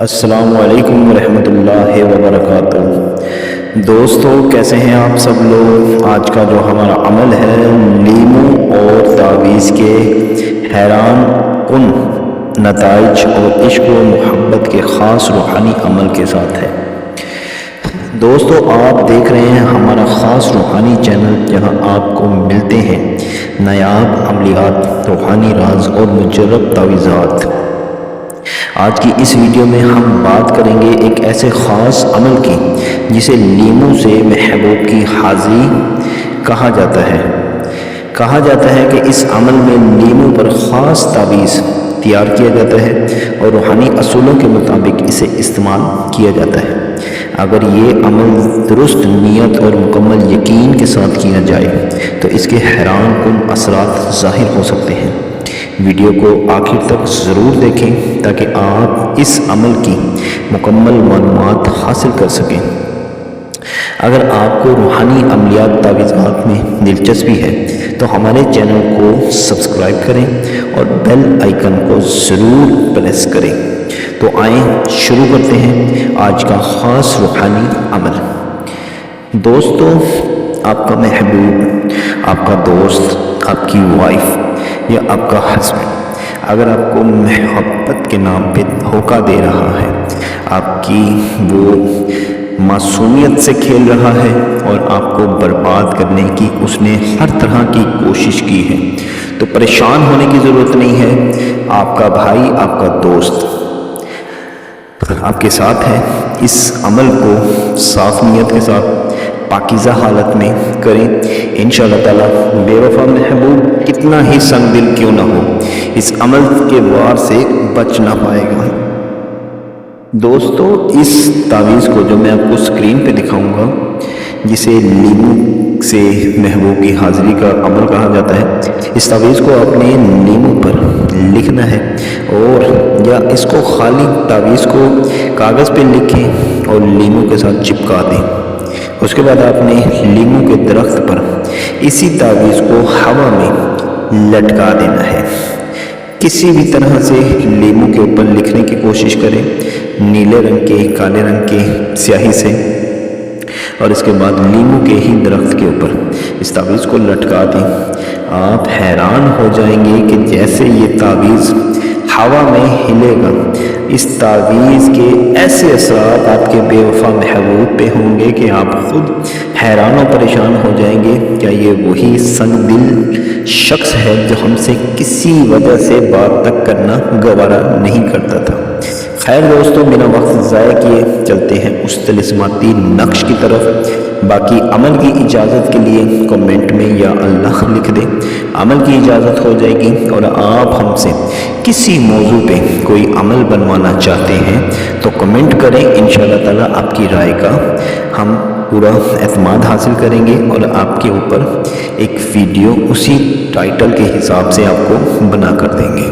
السلام علیکم ورحمۃ اللہ وبرکاتہ۔ دوستو کیسے ہیں آپ سب لوگ؟ آج کا جو ہمارا عمل ہے لیمو اور تعویذ کے حیران کن نتائج اور عشق و محبت کے خاص روحانی عمل کے ساتھ ہے۔ دوستو آپ دیکھ رہے ہیں ہمارا خاص روحانی چینل، جہاں آپ کو ملتے ہیں نایاب عملیات، روحانی راز اور مجرب تعویذات۔ آج کی اس ویڈیو میں ہم بات کریں گے ایک ایسے خاص عمل کی جسے لیمو سے محبوب کی حاضری کہا جاتا ہے۔ کہا جاتا ہے کہ اس عمل میں لیمو پر خاص تعویذ تیار کیا جاتا ہے اور روحانی اصولوں کے مطابق اسے استعمال کیا جاتا ہے۔ اگر یہ عمل درست نیت اور مکمل یقین کے ساتھ کیا جائے تو اس کے حیران کن اثرات ظاہر ہو سکتے ہیں۔ ویڈیو کو آخر تک ضرور دیکھیں تاکہ آپ اس عمل کی مکمل معلومات حاصل کر سکیں۔ اگر آپ کو روحانی عملیات تعویذات میں دلچسپی ہے تو ہمارے چینل کو سبسکرائب کریں اور بیل آئیکن کو ضرور پریس کریں۔ تو آئیں شروع کرتے ہیں آج کا خاص روحانی عمل۔ دوستو، آپ کا محبوب، آپ کا دوست، آپ کی وائف یا آپ کا ہسبینڈ اگر آپ کو محبت کے نام پہ دھوکہ دے رہا ہے، آپ کی وہ معصومیت سے کھیل رہا ہے اور آپ کو برباد کرنے کی اس نے ہر طرح کی کوشش کی ہے، تو پریشان ہونے کی ضرورت نہیں ہے۔ آپ کا بھائی، آپ کا دوست آپ کے ساتھ ہے۔ اس عمل کو صاف نیت کے ساتھ پاکیزہ حالت میں کریں۔ انشاءاللہ تعالیٰ بے وفا محبوب کتنا ہی سنگ دل کیوں نہ ہو، اس عمل کے وار سے بچ نہ پائے گا۔ دوستو، اس تعویذ کو جو میں آپ کو اسکرین پہ دکھاؤں گا، جسے لیمو سے محبوب کی حاضری کا عمل کہا جاتا ہے، اس تعویذ کو آپ نے لیمو پر لکھنا ہے، اور یا اس کو خالی تعویذ کو کاغذ پہ لکھیں اور لیمو کے ساتھ چپکا دیں۔ اس کے بعد آپ نے لیمو کے درخت پر اسی تعویذ کو ہوا میں لٹکا دینا ہے۔ کسی بھی طرح سے لیمو کے اوپر لکھنے کی کوشش کریں، نیلے رنگ کے، کالے رنگ کے سیاہی سے، اور اس کے بعد لیمو کے ہی درخت کے اوپر اس تعویذ کو لٹکا دیں۔ آپ حیران ہو جائیں گے کہ جیسے یہ تعویذ ہوا میں ہلے گا، اس تعویذ کے ایسے اثرات آپ کے بے وفا محبوب پہ ہوں گے کہ آپ خود حیران و پریشان ہو جائیں گے۔ کیا یہ وہی سنگ دل شخص ہے جو ہم سے کسی وجہ سے بات تک کرنا گوارا نہیں کرتا تھا؟ خیر دوستو، بنا وقت ضائع کیے چلتے ہیں اس طلسماتی نقش کی طرف۔ باقی عمل کی اجازت کے لیے کمنٹ میں یا اللہ لکھ دیں، عمل کی اجازت ہو جائے گی۔ اور آپ ہم سے کسی موضوع پہ کوئی عمل بنوانا چاہتے ہیں تو کمنٹ کریں، انشاءاللہ تعالیٰ آپ کی رائے کا ہم پورا اعتماد حاصل کریں گے اور آپ کے اوپر ایک ویڈیو اسی ٹائٹل کے حساب سے آپ کو بنا کر دیں گے۔